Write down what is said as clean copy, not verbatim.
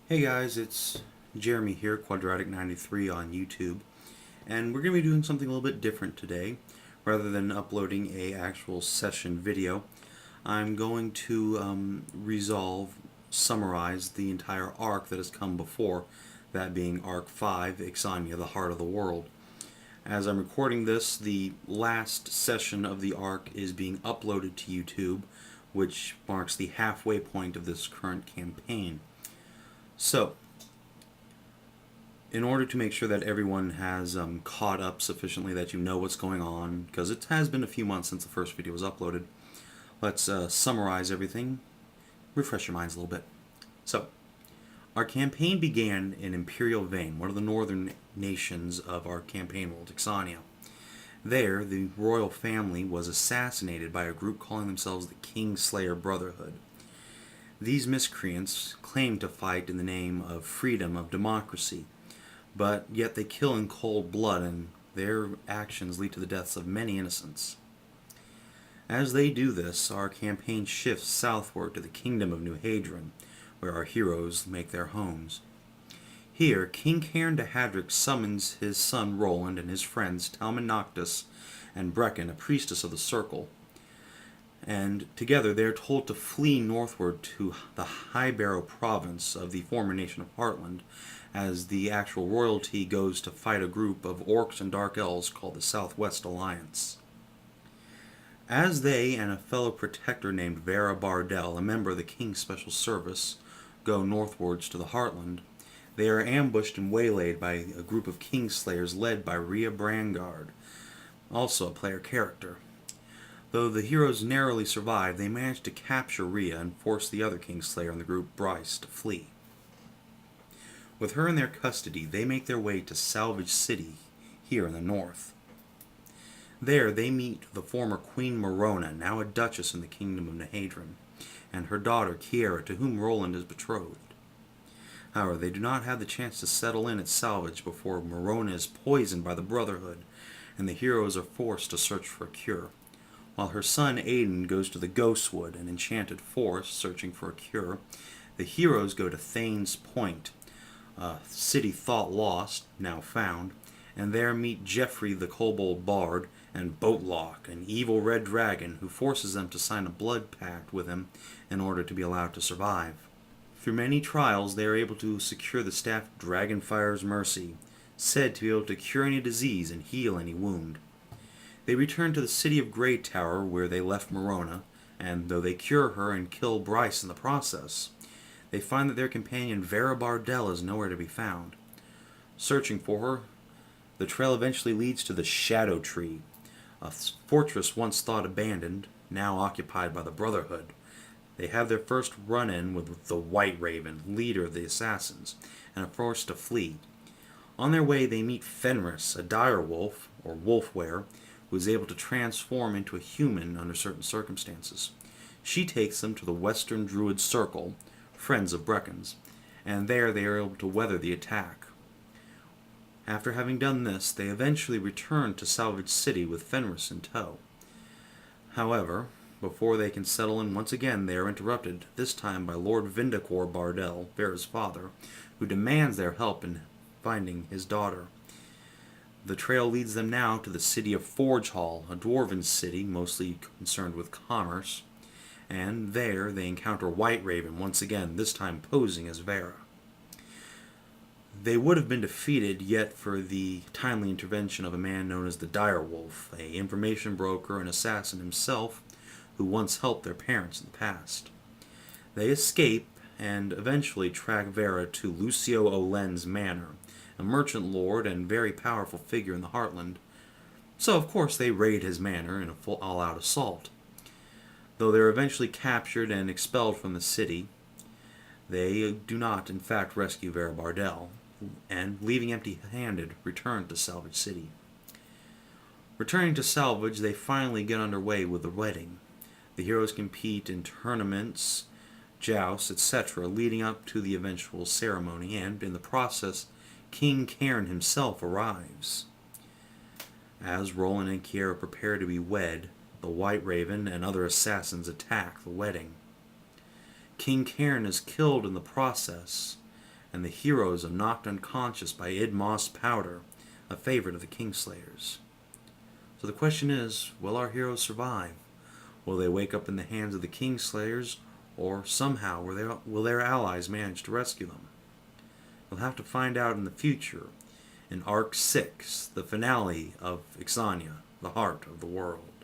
Hey guys, it's Jeremy here, Quadratic93 on YouTube, and we're going to be doing something a little bit different today. Rather than uploading a actual session video, I'm going to summarize the entire arc that has come before, that being Arc 5, Exania, the Heart of the World. As I'm recording this, the last session of the arc is being uploaded to YouTube, which marks the halfway point of this current campaign. So, in order to make sure that everyone has caught up sufficiently, that you know what's going on, because it has been a few months since the first video was uploaded, let's summarize everything, refresh your minds a little bit. So, our campaign began in Imperial Vane, one of the northern nations of our campaign world, Exania. There, the royal family was assassinated by a group calling themselves the Kingslayer Brotherhood. These miscreants claim to fight in the name of freedom, of democracy, but yet they kill in cold blood, and their actions lead to the deaths of many innocents. As they do this, our campaign shifts southward to the kingdom of New Hadron, where our heroes make their homes. Here, King Cairn de Hadric summons his son Roland and his friends Talman Noctis and Brecken, a priestess of the Circle, and together they are told to flee northward to the Highbarrow Province of the former nation of Heartland, as the actual royalty goes to fight a group of orcs and dark elves called the Southwest Alliance. As they and a fellow protector named Vera Bardell, a member of the King's Special Service, go northwards to the Heartland, they are ambushed and waylaid by a group of Kingslayers led by Rhea Brangard, also a player character. Though the heroes narrowly survive, they manage to capture Rhea and force the other Kingslayer in the group, Bryce, to flee. With her in their custody, they make their way to Salvage City, here in the north. There they meet the former Queen Morona, now a duchess in the kingdom of Nahadran, and her daughter Kiera, to whom Roland is betrothed. However, they do not have the chance to settle in at Salvage before Morona is poisoned by the Brotherhood, and the heroes are forced to search for a cure. While her son Aiden goes to the Ghostwood, an enchanted forest, searching for a cure, the heroes go to Thane's Point, a city thought lost, now found, and there meet Geoffrey the Kobold Bard and Boatlock, an evil red dragon who forces them to sign a blood pact with him in order to be allowed to survive. Through many trials, they are able to secure the staff Dragonfire's Mercy, said to be able to cure any disease and heal any wound. They return to the city of Greytower, where they left Morona, and though they cure her and kill Bryce in the process, they find that their companion Vera Bardell is nowhere to be found. Searching for her, the trail eventually leads to the Shadow Tree, a fortress once thought abandoned, now occupied by the Brotherhood. They have their first run-in with the White Raven, leader of the assassins, and are forced to flee. On their way, they meet Fenris, a direwolf, or wolf-wearer, who is able to transform into a human under certain circumstances. She takes them to the Western Druid Circle, friends of Brecken's, and there they are able to weather the attack. After having done this, they eventually return to Salvage City with Fenris in tow. However, before they can settle in once again, they are interrupted, this time by Lord Vindicor Bardell, Vera's father, who demands their help in finding his daughter. The trail leads them now to the city of Forge Hall, a dwarven city mostly concerned with commerce, and there they encounter White Raven once again, this time posing as Vera. They would have been defeated, yet for the timely intervention of a man known as the Direwolf, an information broker and assassin himself, who once helped their parents in the past. They escape and eventually track Vera to Lucio Olen's manor, a merchant lord and very powerful figure in the Heartland. So of course they raid his manor in a full all-out assault. Though they are eventually captured and expelled from the city, they do not in fact rescue Vera Bardell, and leaving empty-handed, return to Salvage City. Returning to Salvage, they finally get underway with the wedding. The heroes compete in tournaments, jousts, etc., leading up to the eventual ceremony, and in the process, King Cairn himself arrives. As Roland and Kiera prepare to be wed, the White Raven and other assassins attack the wedding. King Cairn is killed in the process, and the heroes are knocked unconscious by Idmos Powder, a favorite of the Kingslayers. So the question is, will our heroes survive? Will they wake up in the hands of the Kingslayers, or somehow will their allies manage to rescue them? We'll have to find out in the future, in Arc 6, the finale of Exania, the Heart of the World.